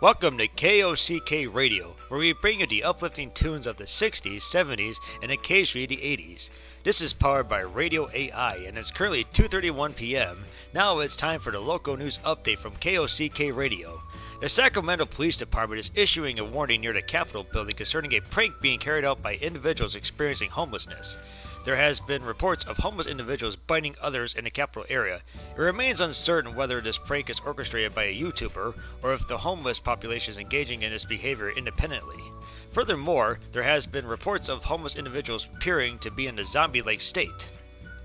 Welcome to KOCK Radio, where we bring you the uplifting tunes of the 60s, 70s, and occasionally the 80s. This is powered by Radio AI, and it's currently 2:31 p.m. Now it's time for the local news update from KOCK Radio. The Sacramento Police Department is issuing a warning near the Capitol building concerning a prank being carried out by individuals experiencing homelessness. There has been reports of homeless individuals biting others in the Capitol area. It remains uncertain whether this prank is orchestrated by a YouTuber or if the homeless population is engaging in this behavior independently. Furthermore, there has been reports of homeless individuals appearing to be in a zombie-like state.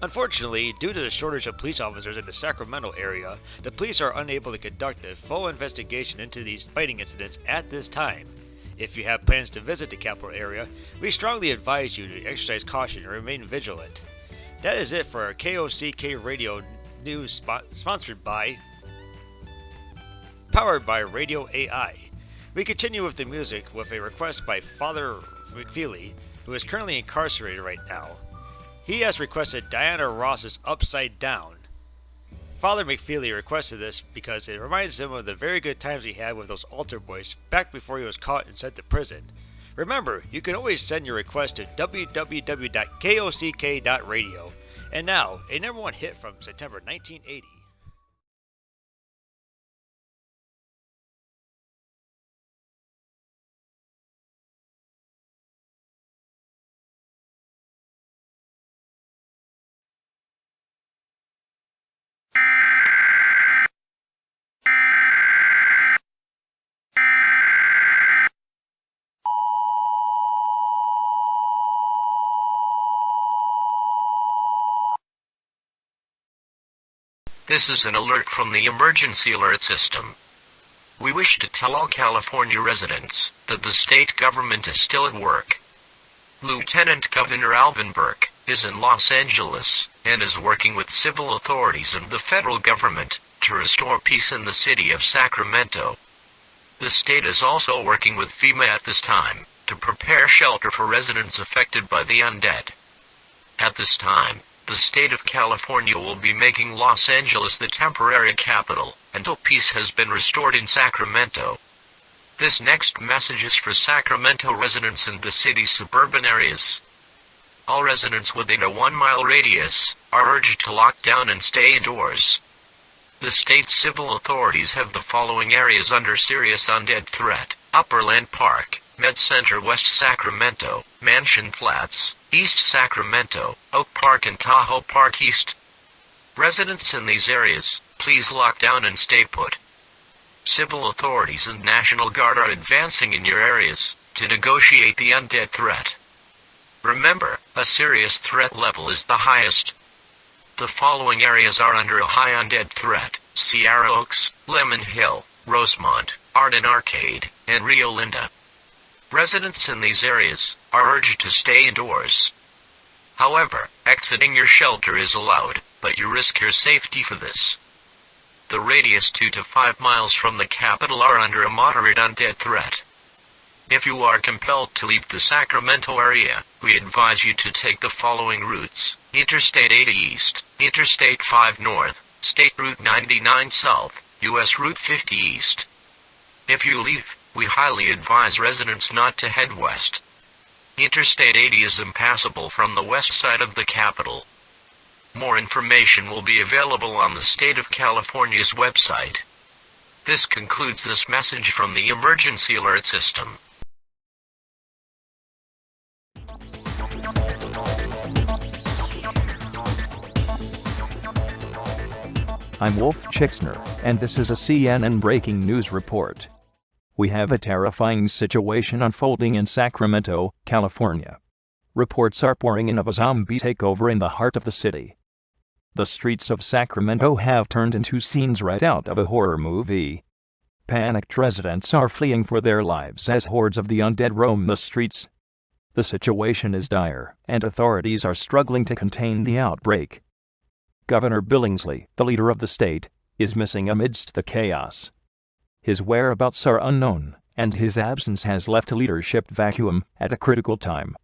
Unfortunately, due to the shortage of police officers in the Sacramento area, the police are unable to conduct a full investigation into these biting incidents at this time. If you have plans to visit the Capitol area, we strongly advise you to exercise caution and remain vigilant. That is it for our KOCK Radio news powered by Radio AI. We continue with the music with a request by Father McFeely, who is currently incarcerated right now. He has requested Diana Ross's Upside Down. Father McFeely requested this because it reminds him of the very good times he had with those altar boys back before he was caught and sent to prison. Remember, you can always send your request to www.kock.radio. And now, a number one hit from September 1980. This is an alert from the emergency alert system. We wish to tell all California residents that the state government is still at work. Lieutenant Governor Alvin Burke is in Los Angeles and is working with civil authorities and the federal government to restore peace in the city of Sacramento. The state is also working with FEMA at this time to prepare shelter for residents affected by the undead. At this time, the state of California will be making Los Angeles the temporary capital until peace has been restored in Sacramento. This next message is for Sacramento residents in the city's suburban areas. All residents within a 1-mile radius are urged to lock down and stay indoors. The state's civil authorities have the following areas under serious undead threat: Upperland Park, Med Center West Sacramento, Mansion Flats, East Sacramento, Oak Park and Tahoe Park East. Residents in these areas, please lock down and stay put. Civil authorities and National Guard are advancing in your areas to negotiate the undead threat. Remember, a serious threat level is the highest. The following areas are under a high undead threat: Sierra Oaks, Lemon Hill, Rosemont, Arden Arcade, and Rio Linda. Residents in these areas are urged to stay indoors. However, exiting your shelter is allowed, but you risk your safety for this. The radius 2 to 5 miles from the capital are under a moderate undead threat. If you are compelled to leave the Sacramento area, we advise you to take the following routes: Interstate 80 East, Interstate 5 North, State Route 99 South, US Route 50 East. If you leave, we highly advise residents not to head west. Interstate 80 is impassable from the west side of the Capitol. More information will be available on the State of California's website. This concludes this message from the Emergency Alert System. I'm Wolf Chixner, and this is a CNN breaking news report. We have a terrifying situation unfolding in Sacramento, California. Reports are pouring in of a zombie takeover in the heart of the city. The streets of Sacramento have turned into scenes right out of a horror movie. Panicked residents are fleeing for their lives as hordes of the undead roam the streets. The situation is dire, and authorities are struggling to contain the outbreak. Governor Billingsley, the leader of the state, is missing amidst the chaos. His whereabouts are unknown, and his absence has left a leadership vacuum at a critical time.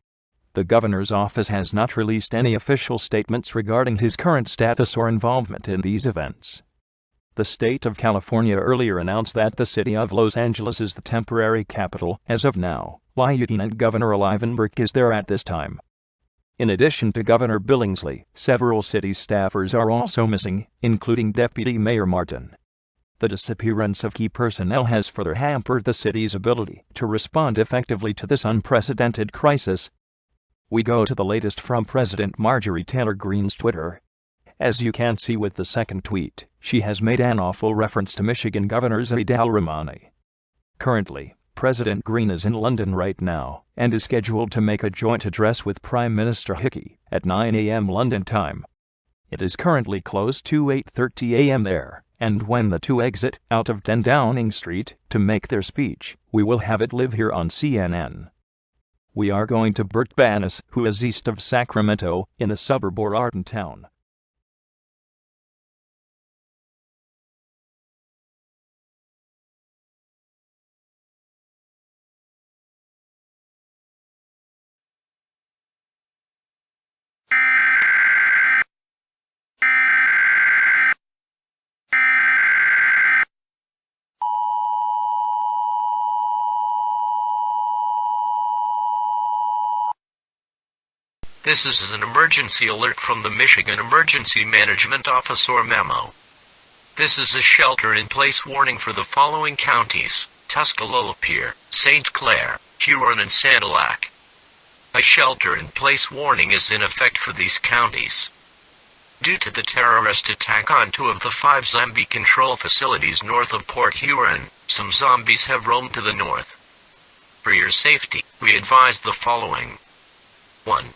The governor's office has not released any official statements regarding his current status or involvement in these events. The state of California earlier announced that the city of Los Angeles is the temporary capital as of now. Lieutenant Governor Alvenburg is there at this time. In addition to Governor Billingsley, several city staffers are also missing, including Deputy Mayor Martin. The disappearance of key personnel has further hampered the city's ability to respond effectively to this unprecedented crisis. We go to the latest from President Marjorie Taylor Greene's Twitter. As you can see with the second tweet, she has made an awful reference to Michigan Governor Zaid al-Rahmani. Currently, President Greene is in London right now and is scheduled to make a joint address with Prime Minister Hickey at 9 a.m. London time. It is currently close to 8:30 a.m. there, and when the two exit out of 10 Downing Street to make their speech, we will have it live here on CNN. We are going to Burt Banas, who is east of Sacramento, in the suburb or Arden town. This is an emergency alert from the Michigan Emergency Management Office or memo. This is a shelter-in-place warning for the following counties: Tuscaloosa, St. Clair, Huron and Sand Lake. A shelter-in-place warning is in effect for these counties. Due to the terrorist attack on 2 of the 5 zombie control facilities north of Port Huron, some zombies have roamed to the north. For your safety, we advise the following. 1.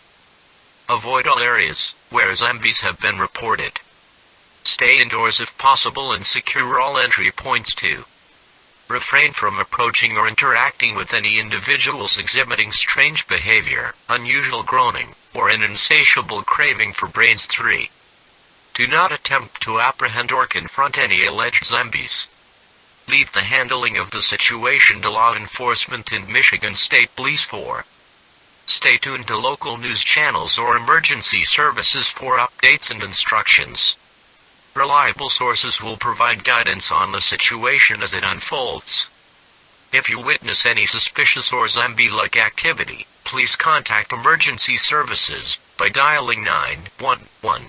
Avoid all areas where zombies have been reported. Stay indoors if possible and secure all entry points. 2. Refrain from approaching or interacting with any individuals exhibiting strange behavior, unusual groaning, or an insatiable craving for brains. 3. Do not attempt to apprehend or confront any alleged zombies. Leave the handling of the situation to law enforcement and Michigan State Police. 4. Stay tuned to local news channels or emergency services for updates and instructions. Reliable sources will provide guidance on the situation as it unfolds. If you witness any suspicious or zombie-like activity, please contact emergency services by dialing 911.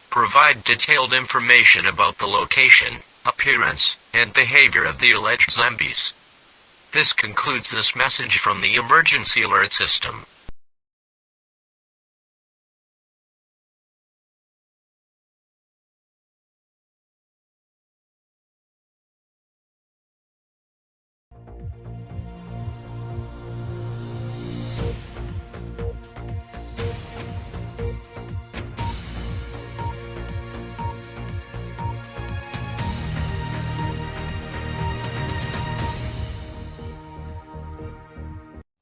Provide detailed information about the location, appearance, and behavior of the alleged zombies. This concludes this message from the emergency alert system.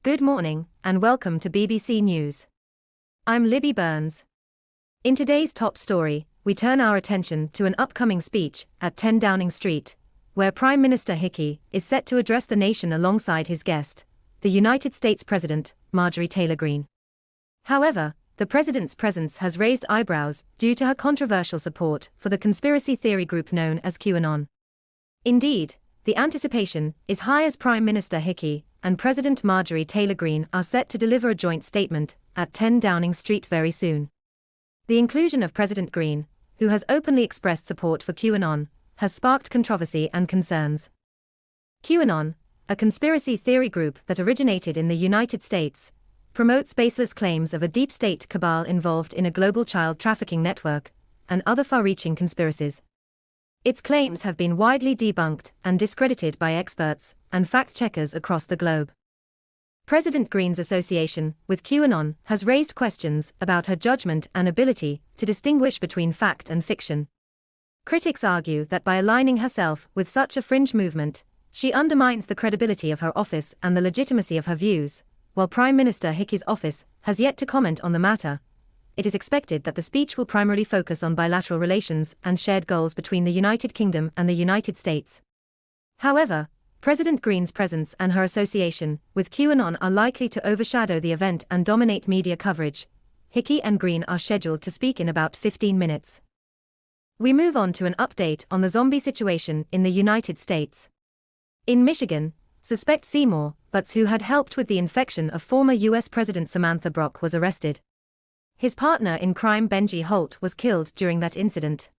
Good morning, and welcome to BBC News. I'm Libby Burns. In today's top story, we turn our attention to an upcoming speech at 10 Downing Street, where Prime Minister Hickey is set to address the nation alongside his guest, the United States President, Marjorie Taylor Greene. However, the President's presence has raised eyebrows due to her controversial support for the conspiracy theory group known as QAnon. Indeed, the anticipation is high as Prime Minister Hickey and President Marjorie Taylor Greene are set to deliver a joint statement at 10 Downing Street very soon. The inclusion of President Greene, who has openly expressed support for QAnon, has sparked controversy and concerns. QAnon, a conspiracy theory group that originated in the United States, promotes baseless claims of a deep state cabal involved in a global child trafficking network and other far-reaching conspiracies. Its claims have been widely debunked and discredited by experts and fact-checkers across the globe. President Greene's association with QAnon has raised questions about her judgment and ability to distinguish between fact and fiction. Critics argue that by aligning herself with such a fringe movement, she undermines the credibility of her office and the legitimacy of her views. While Prime Minister Hickey's office has yet to comment on the matter, it is expected that the speech will primarily focus on bilateral relations and shared goals between the United Kingdom and the United States. However, President Greene's presence and her association with QAnon are likely to overshadow the event and dominate media coverage. Hickey and Greene are scheduled to speak in about 15 minutes. We move on to an update on the zombie situation in the United States. In Michigan, suspect Seymour Butts, who had helped with the infection of former U.S. President Samantha Brock, was arrested. His partner in crime, Benji Holt, was killed during that incident.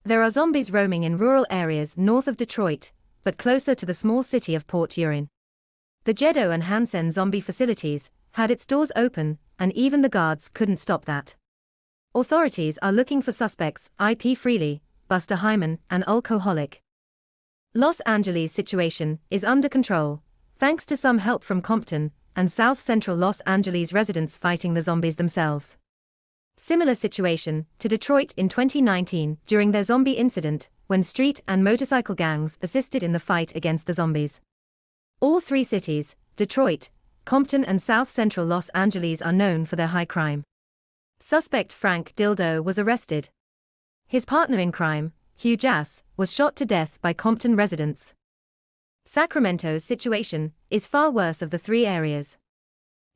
There are zombies roaming in rural areas north of Detroit, but closer to the small city of Port Huron. The Jeddo and Hansen zombie facilities had its doors open, and even the guards couldn't stop that. Authorities are looking for suspects IP Freely, Buster Hyman, and alcoholic. Los Angeles' situation is under control, thanks to some help from Compton and South Central Los Angeles residents fighting the zombies themselves. Similar situation to Detroit in 2019 during their zombie incident, when street and motorcycle gangs assisted in the fight against the zombies. All three cities, Detroit, Compton and South Central Los Angeles, are known for their high crime. Suspect Frank Dildo was arrested. His partner in crime, Hugh Jass, was shot to death by Compton residents. Sacramento's situation is far worse of the three areas.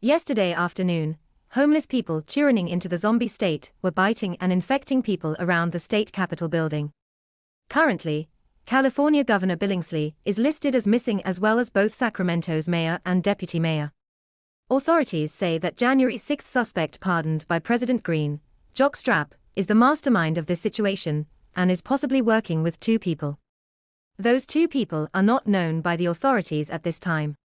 Yesterday afternoon, homeless people touring into the zombie state were biting and infecting people around the state capitol building. Currently, California Governor Billingsley is listed as missing, as well as both Sacramento's mayor and deputy mayor. Authorities say that January 6 suspect pardoned by President Greene, Jock Strap, is the mastermind of this situation and is possibly working with two people. Those two people are not known by the authorities at this time.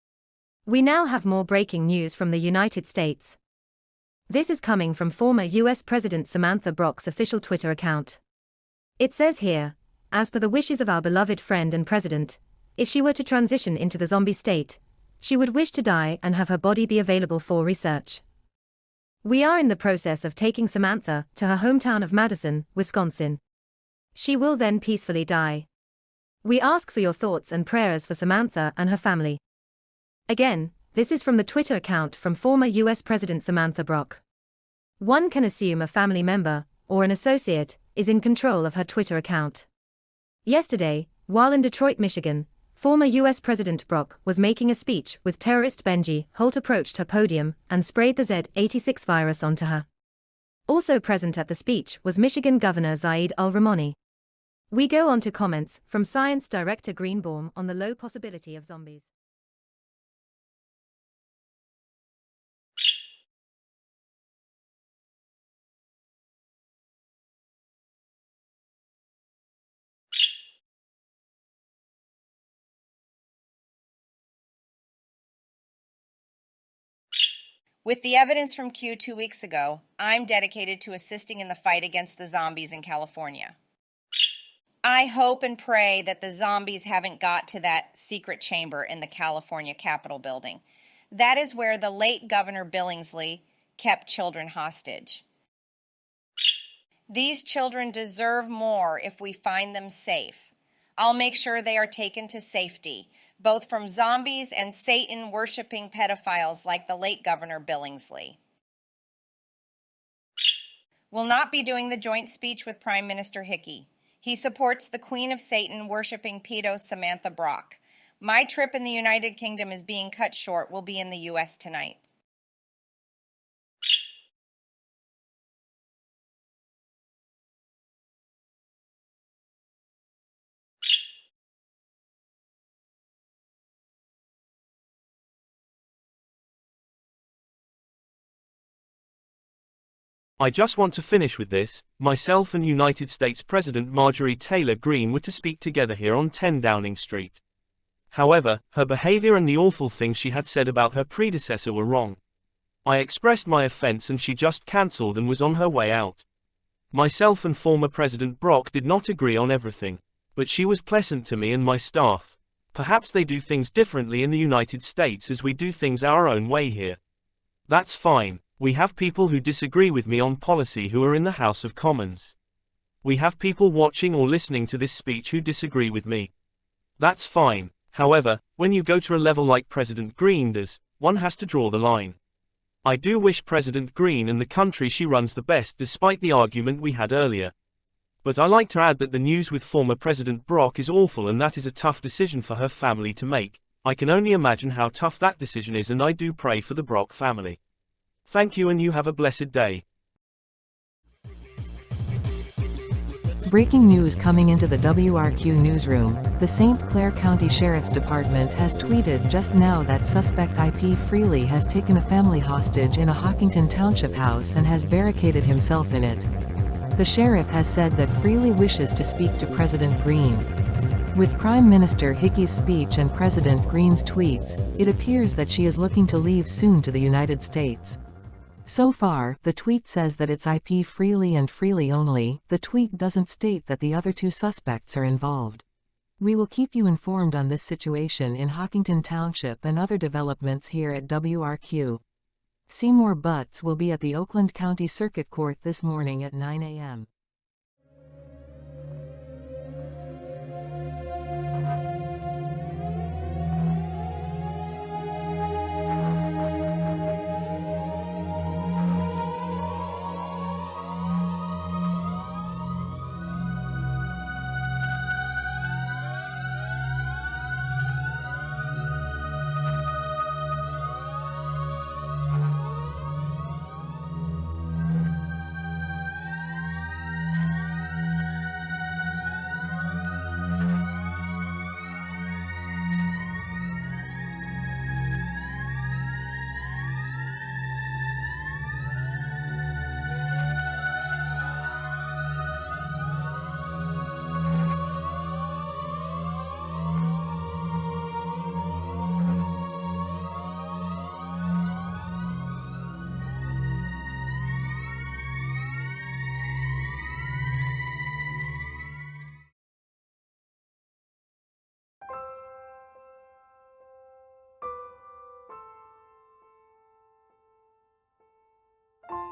We now have more breaking news from the United States. This is coming from former U.S. President Samantha Brock's official Twitter account. It says here, as per the wishes of our beloved friend and president, if she were to transition into the zombie state, she would wish to die and have her body be available for research. We are in the process of taking Samantha to her hometown of Madison, Wisconsin. She will then peacefully die. We ask for your thoughts and prayers for Samantha and her family. Again, this is from the Twitter account from former U.S. President Samantha Brock. One can assume a family member, or an associate, is in control of her Twitter account. Yesterday, while in Detroit, Michigan, former U.S. President Brock was making a speech with terrorist Benji Holt approached her podium and sprayed the Z86 virus onto her. Also present at the speech was Michigan Governor Zaid al-Rahmani. We go on to comments from Science Director Greenbaum on the low possibility of zombies. With the evidence from Q 2 weeks ago, I'm dedicated to assisting in the fight against the zombies in California. I hope and pray that the zombies haven't got to that secret chamber in the California Capitol building. That is where the late Governor Billingsley kept children hostage. These children deserve more if we find them safe. I'll make sure they are taken to safety, both from zombies and Satan-worshipping pedophiles like the late Governor Billingsley. Will not be doing the joint speech with Prime Minister Hickey. He supports the Queen of Satan-worshipping pedo Samantha Brock. My trip in the United Kingdom is being cut short. We'll be in the U.S. tonight. I just want to finish with this. Myself and United States President Marjorie Taylor Greene were to speak together here on 10 Downing Street. However, her behavior and the awful things she had said about her predecessor were wrong. I expressed my offense and she just cancelled and was on her way out. Myself and former President Brock did not agree on everything, but she was pleasant to me and my staff. Perhaps they do things differently in the United States as we do things our own way here. That's fine. We have people who disagree with me on policy who are in the House of Commons. We have people watching or listening to this speech who disagree with me. That's fine. However, when you go to a level like President Greene does, one has to draw the line. I do wish President Greene and the country she runs the best despite the argument we had earlier. But I like to add that the news with former President Brock is awful and that is a tough decision for her family to make. I can only imagine how tough that decision is and I do pray for the Brock family. Thank you and you have a blessed day. Breaking news coming into the WRQ newsroom. The St. Clair County Sheriff's Department has tweeted just now that suspect IP Freely has taken a family hostage in a Hawkington Township house and has barricaded himself in it. The sheriff has said that Freely wishes to speak to President Greene. With Prime Minister Hickey's speech and President Greene's tweets, it appears that she is looking to leave soon to the United States. So far, the tweet says that it's IP Freely and Freely only. The tweet doesn't state that the other two suspects are involved. We will keep you informed on this situation in Hawkington Township and other developments here at WRQ. Seymour Butts will be at the Oakland County Circuit Court this morning at 9 a.m.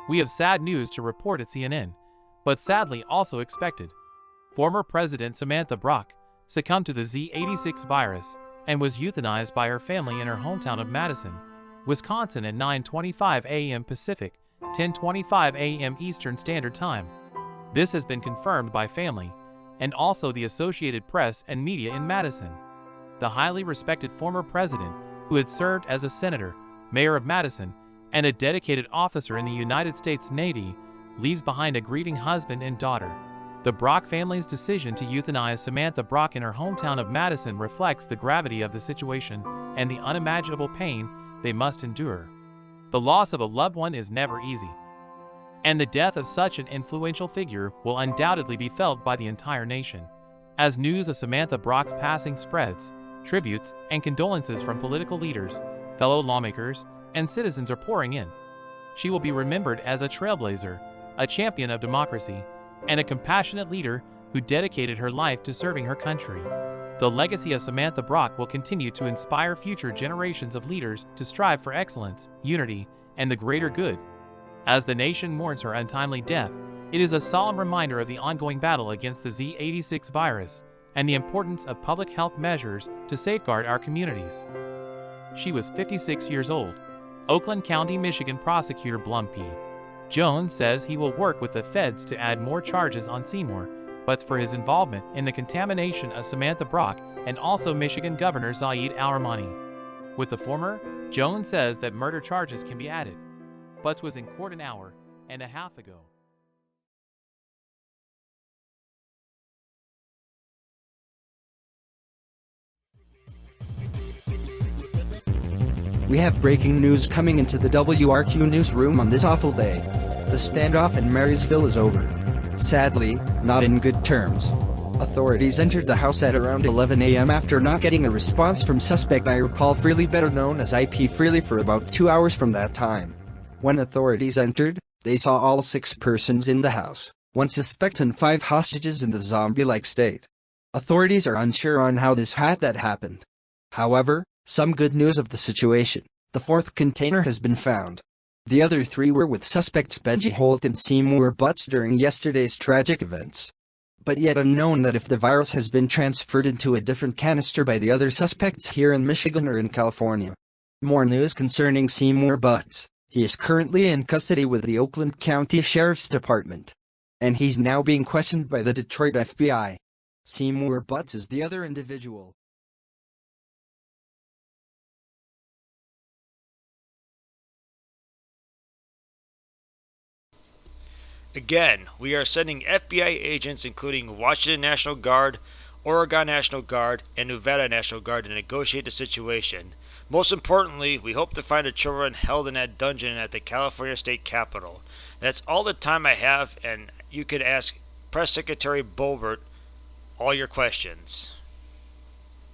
We have sad news to report at CNN, but sadly also expected. Former President Samantha Brock succumbed to the Z86 virus and was euthanized by her family in her hometown of Madison, Wisconsin at 9:25 a.m. Pacific, 10:25 a.m. Eastern Standard Time. This has been confirmed by family and also the Associated Press and media in Madison. The highly respected former president, who had served as a senator, mayor of Madison, and a dedicated officer in the United States Navy, leaves behind a grieving husband and daughter. The Brock family's decision to euthanize Samantha Brock in her hometown of Madison reflects the gravity of the situation and the unimaginable pain they must endure. The loss of a loved one is never easy, and the death of such an influential figure will undoubtedly be felt by the entire nation. As news of Samantha Brock's passing spreads, tributes and condolences from political leaders, fellow lawmakers, and citizens are pouring in. She will be remembered as a trailblazer, a champion of democracy, and a compassionate leader who dedicated her life to serving her country. The legacy of Samantha Brock will continue to inspire future generations of leaders to strive for excellence, unity, and the greater good. As the nation mourns her untimely death, it is a solemn reminder of the ongoing battle against the Z86 virus and the importance of public health measures to safeguard our communities. She was 56 years old. Oakland County, Michigan prosecutor Blum P. Jones says he will work with the feds to add more charges on Seymour Butts for his involvement in the contamination of Samantha Brock and also Michigan Governor Zaid al-Rahmani. With the former, Jones says that murder charges can be added. Butts was in court an hour and a half ago. We have breaking news coming into the WRQ newsroom on this awful day. The standoff in Marysville is over. Sadly, not in good terms. Authorities entered the house at around 11 a.m. after not getting a response from suspect Paul Freely, better known as IP Freely, for about 2 hours from that time. When authorities entered, they saw all 6 persons in the house, 1 suspect and 5 hostages in the zombie-like state. Authorities are unsure on how this happened. However, some good news of the situation: the 4th container has been found. The other 3 were with suspects Benji Holt and Seymour Butts during yesterday's tragic events. But yet unknown that if the virus has been transferred into a different canister by the other suspects here in Michigan or in California. More news concerning Seymour Butts: he is currently in custody with the Oakland County Sheriff's Department, and he's now being questioned by the Detroit FBI. Seymour Butts is the other individual. Again, we are sending FBI agents including Washington National Guard, Oregon National Guard, and Nevada National Guard to negotiate the situation. Most importantly, we hope to find the children held in that dungeon at the California State Capitol. That's all the time I have, and you can ask Press Secretary Boebert all your questions.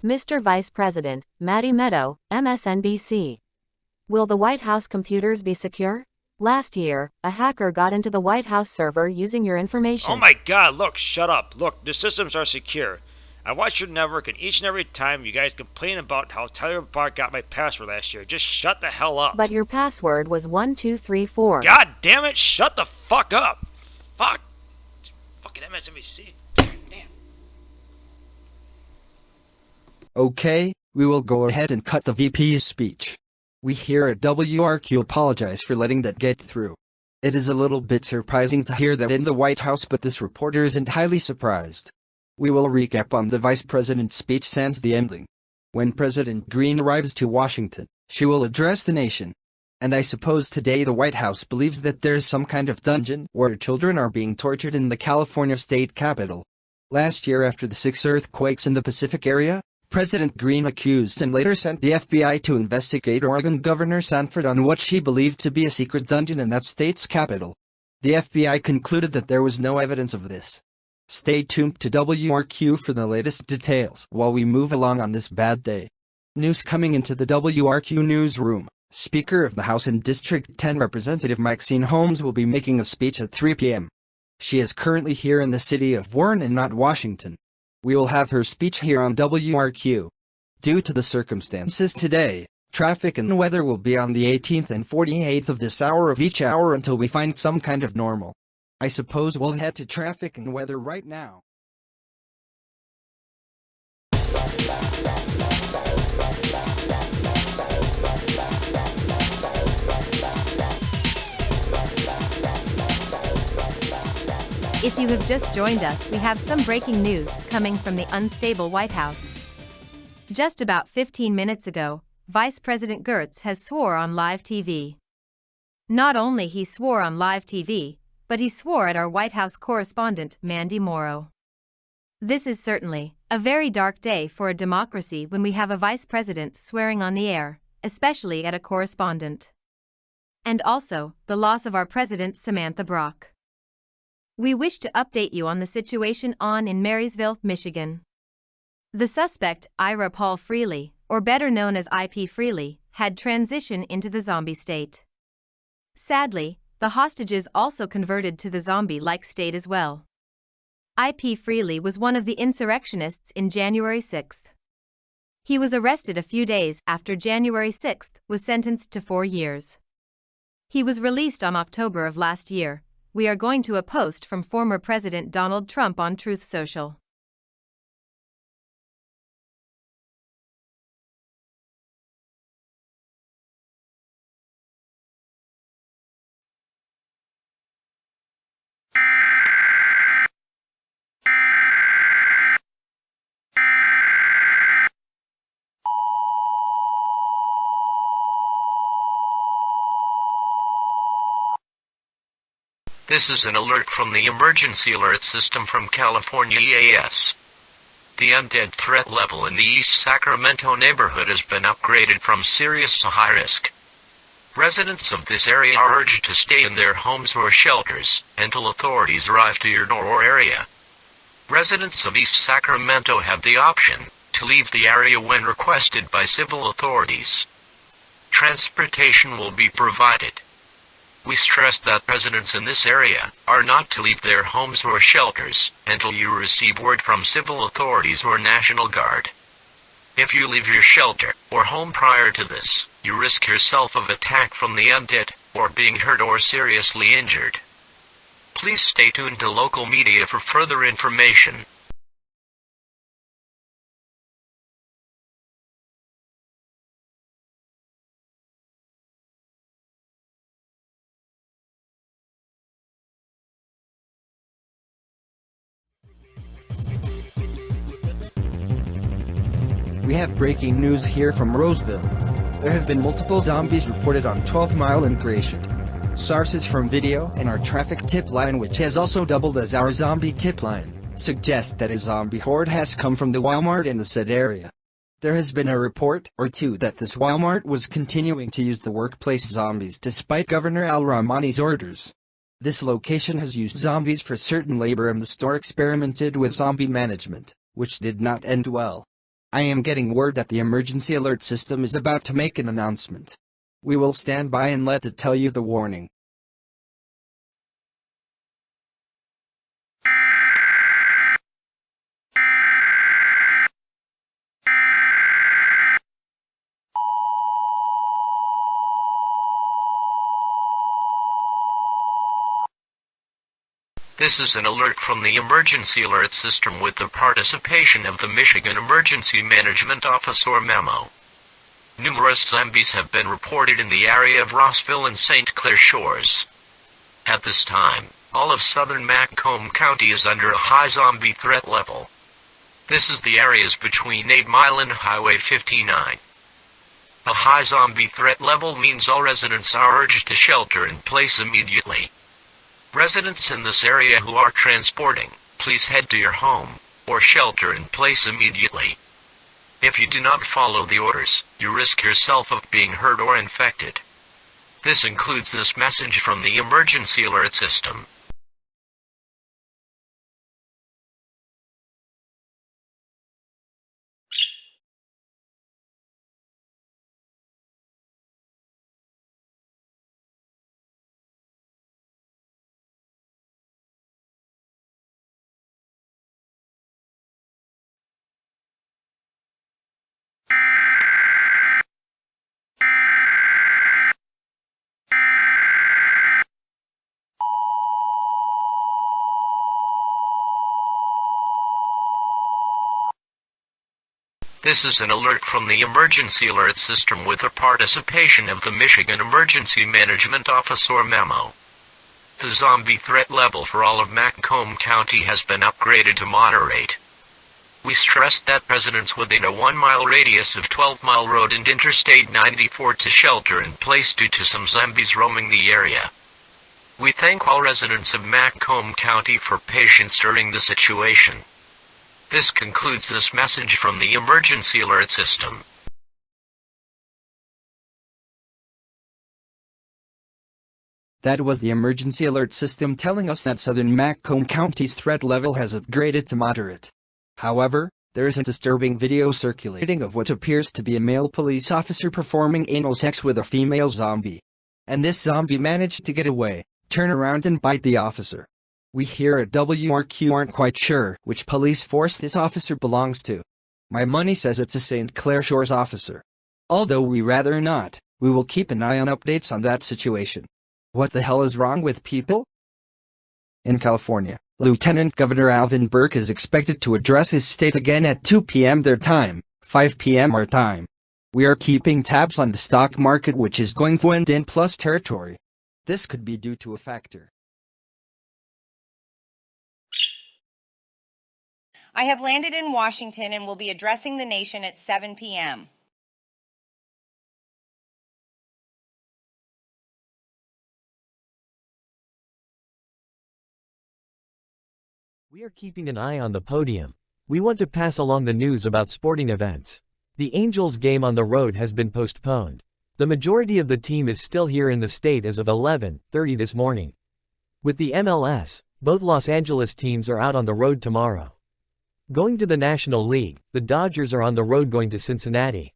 Mr. Vice President, Matty Meadow, MSNBC. Will the White House computers be secure? Last year, a hacker got into the White House server using your information. Oh my god, look, shut up. Look, the systems are secure. I watch your network, and each and every time you guys complain about how Tyler Bart got my password last year, just shut the hell up. But your password was 1234. God damn it, shut the fuck up. Fuck. Fucking MSNBC. Damn. Okay, we will go ahead and cut the VP's speech. We here at WRQ apologize for letting that get through. It is a little bit surprising to hear that in the White House, but this reporter isn't highly surprised. We will recap on the Vice President's speech sans the ending. When President Greene arrives to Washington, she will address the nation. And I suppose today the White House believes that there's some kind of dungeon where children are being tortured in the California State Capitol. Last year, after the 6 earthquakes in the Pacific area, President Greene accused and later sent the FBI to investigate Oregon Governor Sanford on what she believed to be a secret dungeon in that state's capital. The FBI concluded that there was no evidence of this. Stay tuned to WRQ for the latest details while we move along on this bad day. News coming into the WRQ newsroom. Speaker of the House in District 10 Representative Maxine Holmes will be making a speech at 3 p.m. She is currently here in the city of Warren and not Washington. We will have her speech here on WRQ. Due to the circumstances today, traffic and weather will be on the 18th and 48th of this hour of each hour until we find some kind of normal. I suppose we'll head to traffic and weather right now. If you have just joined us, we have some breaking news coming from the unstable White House. Just about 15 minutes ago, Vice President Gertz has swore on live TV. Not only he swore on live TV, but he swore at our White House correspondent, Mandy Morrow. This is certainly a very dark day for a democracy when we have a vice president swearing on the air, especially at a correspondent. And also, the loss of our president, Samantha Brock. We wish to update you on the situation in Marysville, Michigan. The suspect, Ira Paul Freely, or better known as IP Freely, had transitioned into the zombie state. Sadly, the hostages also converted to the zombie-like state as well. IP Freely was one of the insurrectionists in January 6th. He was arrested a few days after January 6th was sentenced to 4 years. He was released on October of last year. We are going to a post from former President Donald Trump on Truth Social. This is an alert from the Emergency Alert System from California EAS. The undead threat level in the East Sacramento neighborhood has been upgraded from serious to high risk. Residents of this area are urged to stay in their homes or shelters until authorities arrive to your door or area. Residents of East Sacramento have the option to leave the area when requested by civil authorities. Transportation will be provided. We stress that residents in this area are not to leave their homes or shelters until you receive word from civil authorities or National Guard. If you leave your shelter or home prior to this, you risk yourself of attack from the undead or being hurt or seriously injured. Please stay tuned to local media for further information. We have breaking news here from Roseville. There have been multiple zombies reported on 12 Mile and Gratiot. Sources from video and our traffic tip line, which has also doubled as our zombie tip line, suggest that a zombie horde has come from the Walmart in the said area. There has been a report or two that this Walmart was continuing to use the workplace zombies despite Governor Al-Rahmani's orders. This location has used zombies for certain labor and the store experimented with zombie management, which did not end well. I am getting word that the emergency alert system is about to make an announcement. We will stand by and let it tell you the warning. This is an alert from the emergency alert system with the participation of the Michigan Emergency Management Office or MEMO. Numerous zombies have been reported in the area of Rossville and St. Clair Shores. At this time, all of southern Macomb County is under a high zombie threat level. This is the areas between 8 Mile and Highway 59. A high zombie threat level means all residents are urged to shelter in place immediately. Residents in this area who are transporting, please head to your home, or shelter in place immediately. If you do not follow the orders, you risk yourself of being hurt or infected. This includes this message from the emergency alert system. This is an alert from the emergency alert system with the participation of the Michigan Emergency Management Office or MEMO. The zombie threat level for all of Macomb County has been upgraded to moderate. We stress that residents within a 1-mile radius of 12 Mile Road and Interstate 94 to shelter in place due to some zombies roaming the area. We thank all residents of Macomb County for patience during the situation. This concludes this message from the emergency alert system. That was the emergency alert system telling us that southern Macomb County's threat level has upgraded to moderate. However, there is a disturbing video circulating of what appears to be a male police officer performing anal sex with a female zombie. And this zombie managed to get away, turn around and bite the officer. We here at WRQ aren't quite sure which police force this officer belongs to. My money says it's a St. Clair Shores officer. Although we rather not, we will keep an eye on updates on that situation. What the hell is wrong with people? In California, Lieutenant Governor Alvin Burke is expected to address his state again at 2 p.m. their time, 5 p.m. our time. We are keeping tabs on the stock market, which is going to end in plus territory. This could be due to a factor. I have landed in Washington and will be addressing the nation at 7 p.m. We are keeping an eye on the podium. We want to pass along the news about sporting events. The Angels game on the road has been postponed. The majority of the team is still here in the state as of 11:30 this morning. With the MLS, both Los Angeles teams are out on the road tomorrow. Going to the National League, the Dodgers are on the road going to Cincinnati.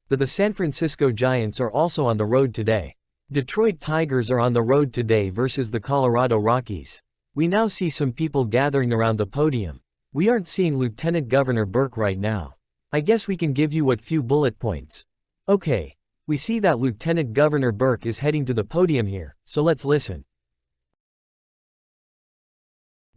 The San Francisco Giants are also on the road today. Detroit Tigers are on the road today versus the Colorado Rockies. We now see some people gathering around the podium. We aren't seeing Lieutenant Governor Burke right now. I guess we can give you what few bullet points. Okay, we see that Lieutenant Governor Burke is heading to the podium here, so let's listen.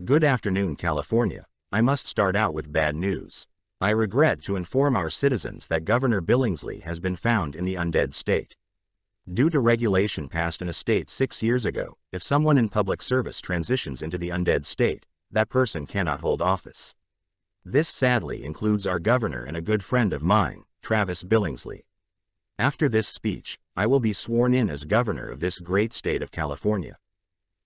Good afternoon, California. I must start out with bad news. I regret to inform our citizens that Governor Billingsley has been found in the undead state. Due to regulation passed in a state 6 years ago, if someone in public service transitions into the undead state, that person cannot hold office. This sadly includes our governor and a good friend of mine, Travis Billingsley. After this speech, I will be sworn in as governor of this great state of California.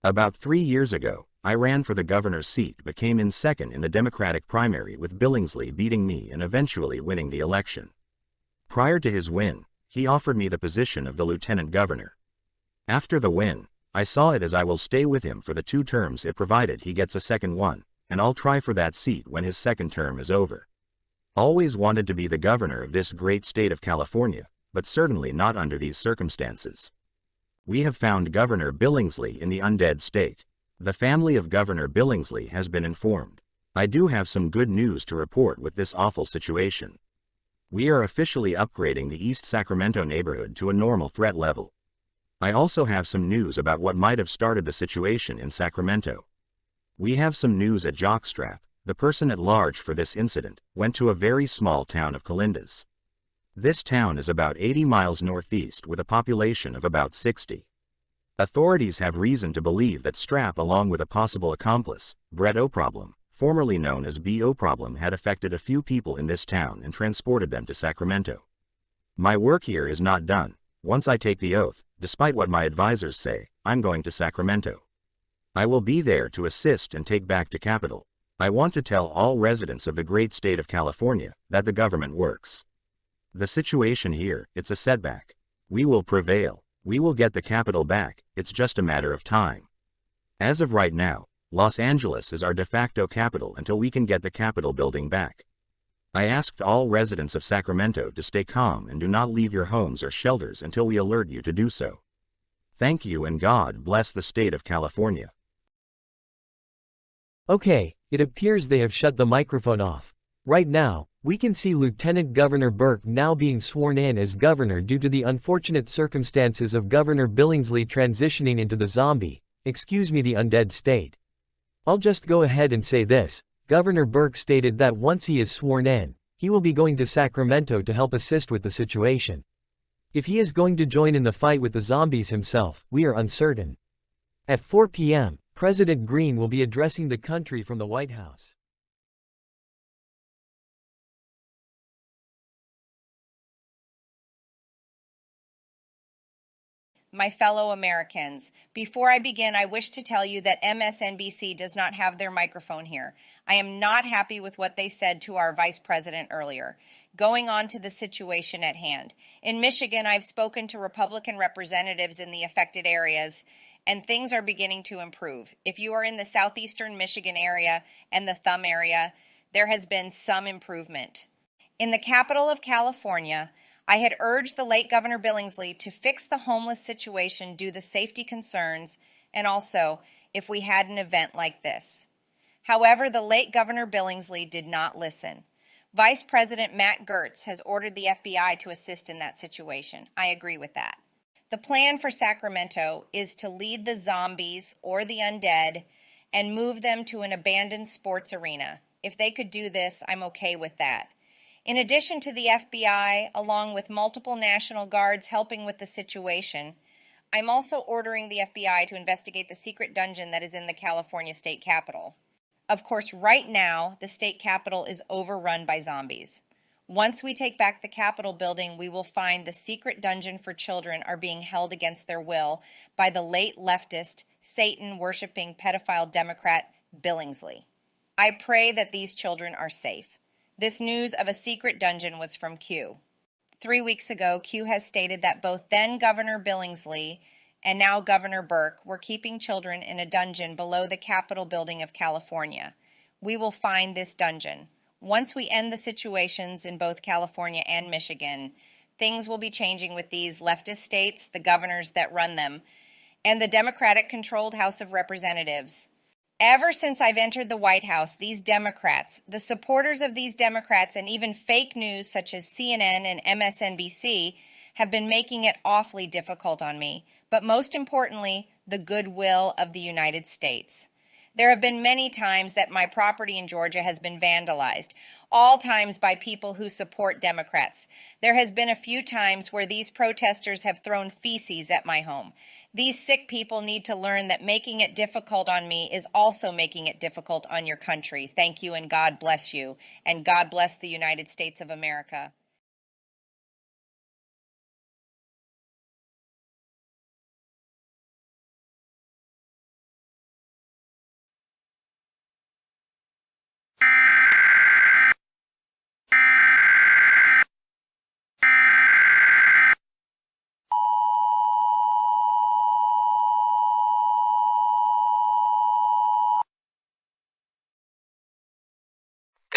About 3 years ago, I ran for the governor's seat but came in second in the Democratic primary with Billingsley beating me and eventually winning the election. Prior to his win, he offered me the position of the lieutenant governor. After the win, I saw it as I will stay with him for the 2 terms it provided he gets a second one, and I'll try for that seat when his second term is over. Always wanted to be the governor of this great state of California, but certainly not under these circumstances. We have found Governor Billingsley in the undead state. The family of Governor Billingsley has been informed. I do have some good news to report with this awful situation. We are officially upgrading the East Sacramento neighborhood to a normal threat level. I also have some news about what might have started the situation in Sacramento. We have some news at Jockstrap. The person at large for this incident went to a very small town of Colindas. This town is about 80 miles northeast with a population of about 60. Authorities have reason to believe that Strap, along with a possible accomplice, Brett O'Problem, formerly known as B. O'Problem, had affected a few people in this town and transported them to Sacramento. My work here is not done. Once I take the oath, despite what my advisors say, I'm going to Sacramento. I will be there to assist and take back the capital. I want to tell all residents of the great state of California that the government works. The situation here, it's a setback. We will prevail. We will get the capital back. It's just a matter of time. As of right now, Los Angeles is our de facto capital until we can get the Capitol building back. I asked all residents of Sacramento to stay calm and do not leave your homes or shelters until we alert you to do so. Thank you and God bless the state of California. Okay, it appears they have shut the microphone off. Right now, we can see Lieutenant Governor Burke now being sworn in as governor due to the unfortunate circumstances of Governor Billingsley transitioning into the the undead state. I'll just go ahead and say this. Governor Burke stated that once he is sworn in, he will be going to Sacramento to help assist with the situation. If he is going to join in the fight with the zombies himself, we are uncertain. At 4 p.m., President Greene will be addressing the country from the White House. My fellow Americans, before I begin, I wish to tell you that MSNBC does not have their microphone here. I am not happy with what they said to our vice president earlier. Going on to the situation at hand. In Michigan, I've spoken to Republican representatives in the affected areas, and things are beginning to improve. If you are in the southeastern Michigan area and the Thumb area, there has been some improvement. In the capital of California, I had urged the late Governor Billingsley to fix the homeless situation due to safety concerns and also if we had an event like this. However, the late Governor Billingsley did not listen. Vice President Matt Gaetz has ordered the FBI to assist in that situation. I agree with that. The plan for Sacramento is to lead the zombies or the undead and move them to an abandoned sports arena. If they could do this, I'm okay with that. In addition to the FBI, along with multiple National Guards helping with the situation, I'm also ordering the FBI to investigate the secret dungeon that is in the California State Capitol. Of course, right now, the state capitol is overrun by zombies. Once we take back the Capitol building, we will find the secret dungeon for children are being held against their will by the late leftist, Satan-worshipping pedophile Democrat Billingsley. I pray that these children are safe. This news of a secret dungeon was from Q. 3 weeks ago, Q has stated that both then Governor Billingsley and now Governor Burke were keeping children in a dungeon below the Capitol building of California. We will find this dungeon. Once we end the situations in both California and Michigan, things will be changing with these leftist states, the governors that run them, and the Democratic-controlled House of Representatives. Ever since I've entered the White House, these Democrats, the supporters of these Democrats, and even fake news such as CNN and MSNBC have been making it awfully difficult on me, but most importantly, the goodwill of the United States. There have been many times that my property in Georgia has been vandalized, all times by people who support Democrats. There has been a few times where these protesters have thrown feces at my home. These sick people need to learn that making it difficult on me is also making it difficult on your country. Thank you and God bless you. And God bless the United States of America.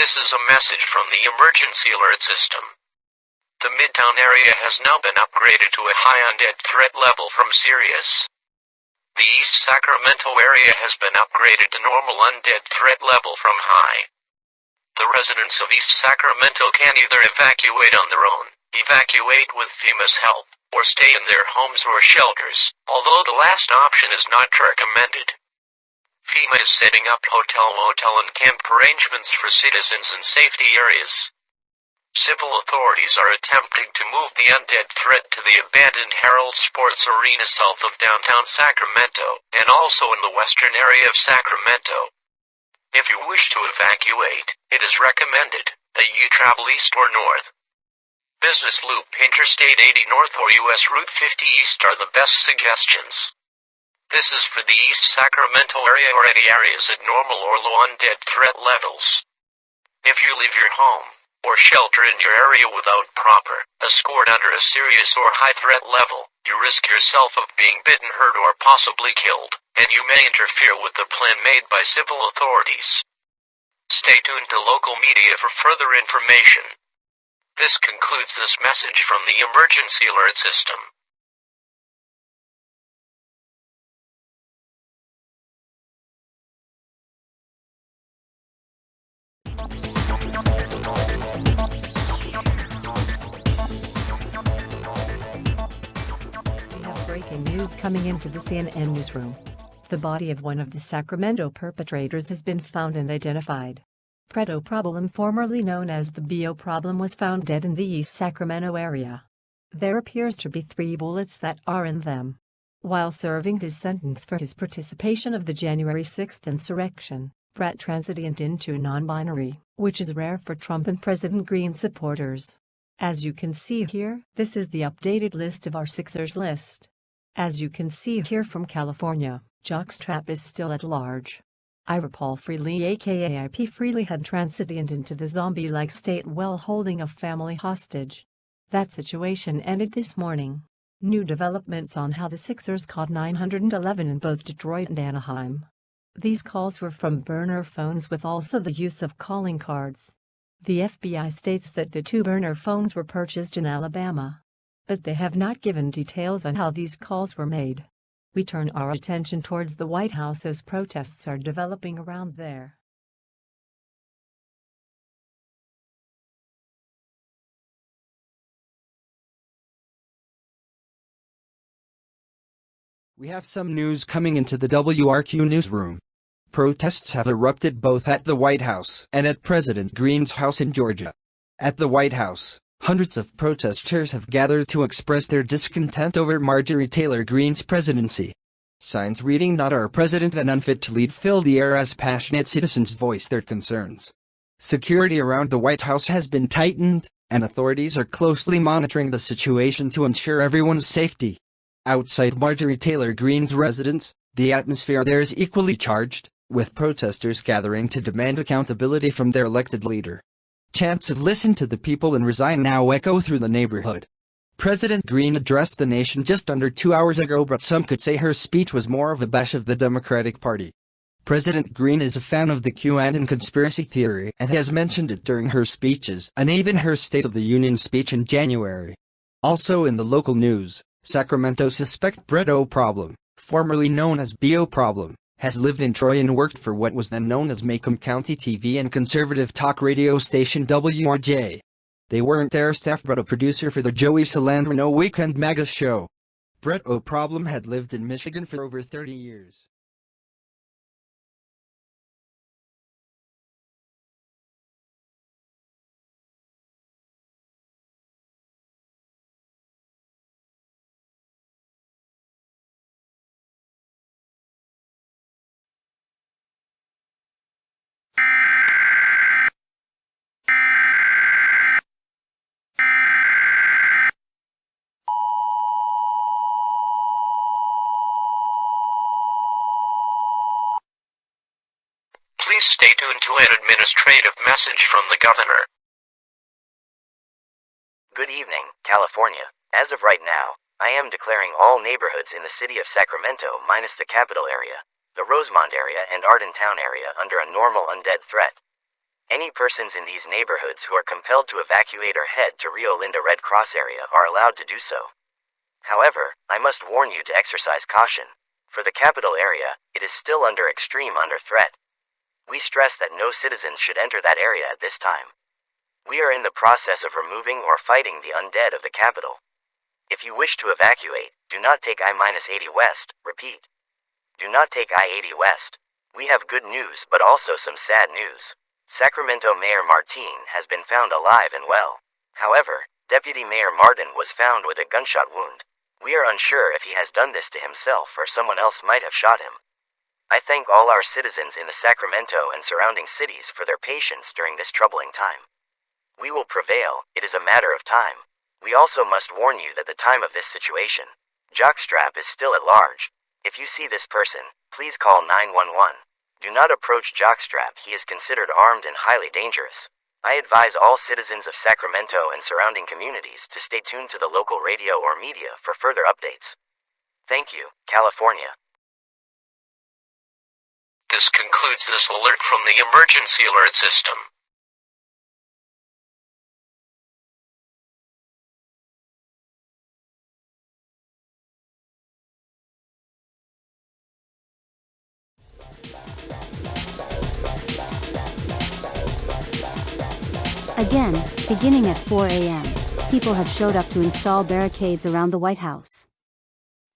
This is a message from the emergency alert system. The Midtown area has now been upgraded to a high undead threat level from serious. The East Sacramento area has been upgraded to normal undead threat level from high. The residents of East Sacramento can either evacuate on their own, evacuate with FEMA's help, or stay in their homes or shelters, although the last option is not recommended. FEMA is setting up hotel, motel, and camp arrangements for citizens in safety areas. Civil authorities are attempting to move the undead threat to the abandoned Harold Sports Arena south of downtown Sacramento, and also in the western area of Sacramento. If you wish to evacuate, it is recommended that you travel east or north. Business Loop, Interstate 80 North or US Route 50 East are the best suggestions. This is for the East Sacramento area or any areas at normal or low undead threat levels. If you leave your home, or shelter in your area without proper escort under a serious or high threat level, you risk yourself of being bitten, hurt, or possibly killed, and you may interfere with the plan made by civil authorities. Stay tuned to local media for further information. This concludes this message from the emergency alert system. We have breaking news coming into the CNN newsroom. The body of one of the Sacramento perpetrators has been found and identified. Perpetrator problem, formerly known as the BO problem, was found dead in the East Sacramento area. There appears to be 3 bullets that are in them. While serving his sentence for his participation of the January 6th insurrection, Brett transitioned into non-binary, which is rare for Trump and President Greene supporters. As you can see here, this is the updated list of our Sixers list. As you can see here from California, Jockstrap is still at large. Ira Paul Freely aka IP Freely had transitioned into the zombie-like state while holding a family hostage. That situation ended this morning. New developments on how the Sixers caught 911 in both Detroit and Anaheim. These calls were from burner phones with also the use of calling cards. The FBI states that the 2 burner phones were purchased in Alabama, but they have not given details on how these calls were made. We turn our attention towards the White House as protests are developing around there. We have some news coming into the WRQ newsroom. Protests have erupted both at the White House and at President Greene's house in Georgia. At the White House, hundreds of protesters have gathered to express their discontent over Marjorie Taylor Greene's presidency. Signs reading "Not our president" and "Unfit to lead" fill the air as passionate citizens voice their concerns. Security around the White House has been tightened, and authorities are closely monitoring the situation to ensure everyone's safety. Outside Marjorie Taylor Greene's residence, the atmosphere there is equally charged, with protesters gathering to demand accountability from their elected leader. Chants of "Listen to the people and resign" now echo through the neighborhood. President Greene addressed the nation just under 2 hours ago, but some could say her speech was more of a bash of the Democratic Party. President Greene is a fan of the QAnon conspiracy theory and has mentioned it during her speeches and even her State of the Union speech in January. Also in the local news, Sacramento suspect Perpetrator problem, formerly known as BO problem, has lived in Troy and worked for what was then known as Macomb County TV and conservative talk radio station WRJ. They weren't their staff but a producer for the Joey Salandrino Weekend Mega Show. Perpetrator problem had lived in Michigan for over 30 years. Please stay tuned to an administrative message from the governor. Good evening, California. As of right now, I am declaring all neighborhoods in the city of Sacramento minus the capital area, the Rosemont area and Ardentown area under a normal undead threat. Any persons in these neighborhoods who are compelled to evacuate or head to Rio Linda Red Cross area are allowed to do so. However, I must warn you to exercise caution. For the capital area, it is still under threat. We stress that no citizens should enter that area at this time. We are in the process of removing or fighting the undead of the capital. If you wish to evacuate, do not take I-80 West, repeat. Do not take I-80 West. We have good news but also some sad news. Sacramento Mayor Martin has been found alive and well. However, Deputy Mayor Martin was found with a gunshot wound. We are unsure if he has done this to himself or someone else might have shot him. I thank all our citizens in the Sacramento and surrounding cities for their patience during this troubling time. We will prevail, it is a matter of time. We also must warn you that the time of this situation, Jockstrap is still at large. If you see this person, please call 911. Do not approach Jockstrap, he is considered armed and highly dangerous. I advise all citizens of Sacramento and surrounding communities to stay tuned to the local radio or media for further updates. Thank you, California. This concludes this alert from the emergency alert system. Again, beginning at 4 a.m., people have showed up to install barricades around the White House.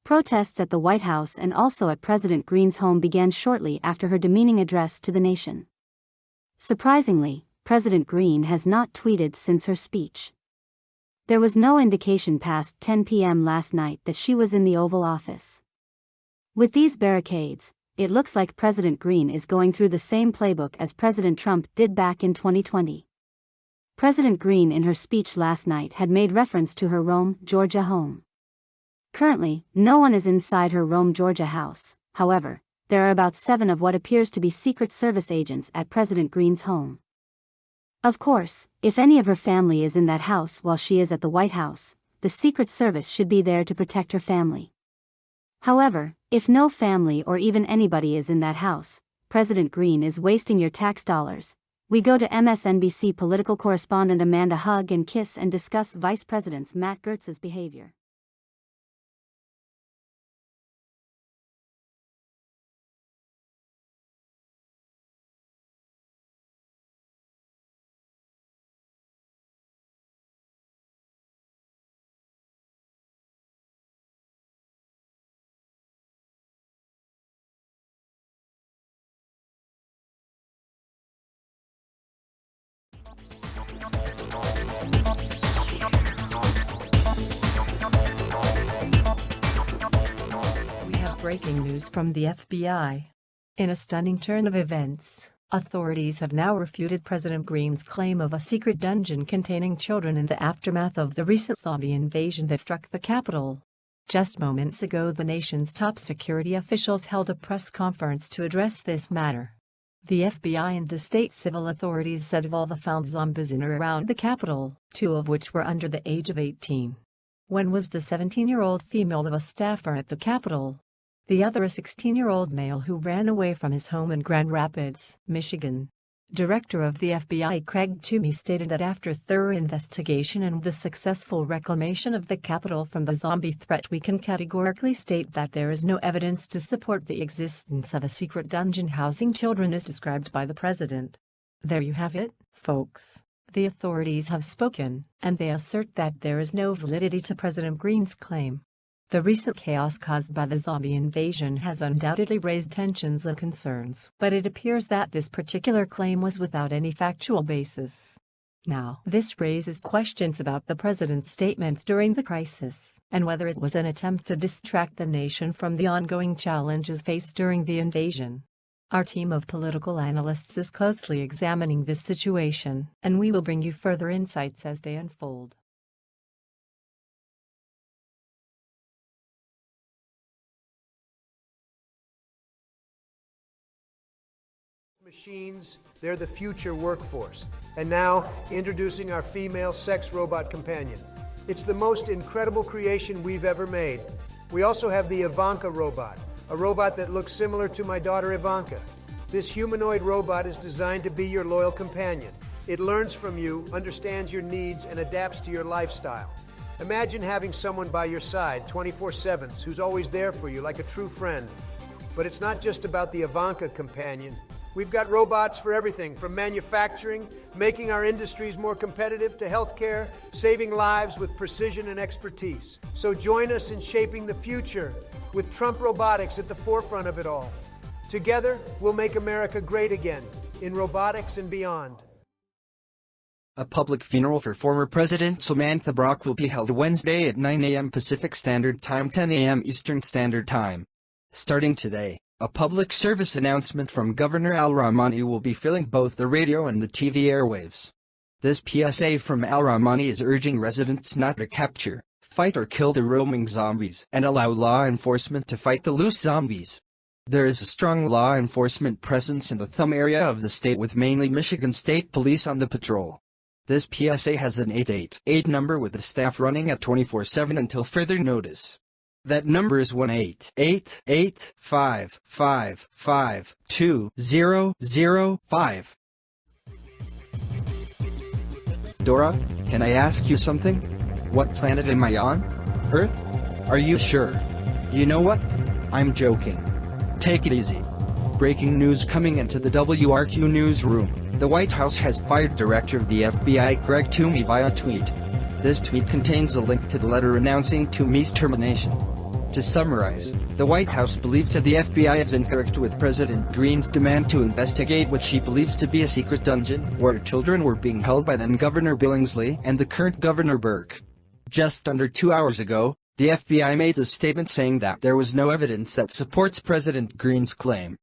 Protests at the White House and also at President Greene's home began shortly after her demeaning address to the nation. Surprisingly, President Greene has not tweeted since her speech. There was no indication past 10 p.m. last night that she was in the Oval Office. With these barricades, it looks like President Greene is going through the same playbook as President Trump did back in 2020. President Greene in her speech last night had made reference to her Rome, Georgia home. Currently, no one is inside her Rome, Georgia house. However, there are about 7 of what appears to be Secret Service agents at President Greene's home. Of course, if any of her family is in that house while she is at the White House, the Secret Service should be there to protect her family. However, if no family or even anybody is in that house, President Greene is wasting your tax dollars. We go to MSNBC political correspondent Amanda hug and kiss and discuss Vice President Matt Gaetz's behavior. We have breaking news from the FBI. In a stunning turn of events, authorities have now refuted President Greene's claim of a secret dungeon containing children in the aftermath of the recent zombie invasion that struck the Capitol. Just moments ago, the nation's top security officials held a press conference to address this matter. The FBI and the state civil authorities said of all the found zombies in or around the Capitol, 2 of which were under the age of 18. One was the 17-year-old female of a staffer at the Capitol. The other a 16-year-old male who ran away from his home in Grand Rapids, Michigan. Director of the FBI Craig Toomey stated that after thorough investigation and the successful reclamation of the Capitol from the zombie threat, we can categorically state that there is no evidence to support the existence of a secret dungeon housing children as described by the president. There you have it, folks. The authorities have spoken, and they assert that there is no validity to President Greene's claim. The recent chaos caused by the zombie invasion has undoubtedly raised tensions and concerns, but it appears that this particular claim was without any factual basis. Now, this raises questions about the president's statements during the crisis, and whether it was an attempt to distract the nation from the ongoing challenges faced during the invasion. Our team of political analysts is closely examining this situation, and we will bring you further insights as they unfold. Machines, they're the future workforce. And now, introducing our female sex robot companion. It's the most incredible creation we've ever made. We also have the Ivanka robot, a robot that looks similar to my daughter Ivanka. This humanoid robot is designed to be your loyal companion. It learns from you, understands your needs, and adapts to your lifestyle. Imagine having someone by your side 24/7 who's always there for you like a true friend. But it's not just about the Ivanka companion. We've got robots for everything, from manufacturing, making our industries more competitive, to healthcare, saving lives with precision and expertise. So join us in shaping the future, with Trump Robotics at the forefront of it all. Together, we'll make America great again, in robotics and beyond. A public funeral for former President Samantha Brock will be held Wednesday at 9 a.m. Pacific Standard Time, 10 a.m. Eastern Standard Time. Starting today, a public service announcement from Governor Al Rahmani will be filling both the radio and the TV airwaves. This PSA from Al Rahmani is urging residents not to capture, fight or kill the roaming zombies and allow law enforcement to fight the loose zombies. There is a strong law enforcement presence in the Thumb area of the state, with mainly Michigan State Police on the patrol. This PSA has an 888 number with the staff running at 24/7 until further notice. That number is 1-888-555-2005. Dora, can I ask you something? What planet am I on? Earth? Are you sure? You know what? I'm joking. Take it easy. Breaking news coming into the WRQ newsroom. The White House has fired Director of the FBI Greg Toomey via tweet. This tweet contains a link to the letter announcing Toomey's termination. To summarize, the White House believes that the FBI is incorrect with President Greene's demand to investigate what she believes to be a secret dungeon where children were being held by then Governor Billingsley and the current Governor Burke. Just under 2 hours ago, the FBI made a statement saying that there was no evidence that supports President Greene's claim.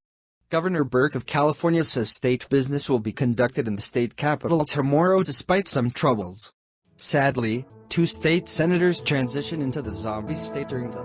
Governor Burke of California says state business will be conducted in the state capitol tomorrow despite some troubles. Sadly, 2 state senators transitioned into the zombie state during the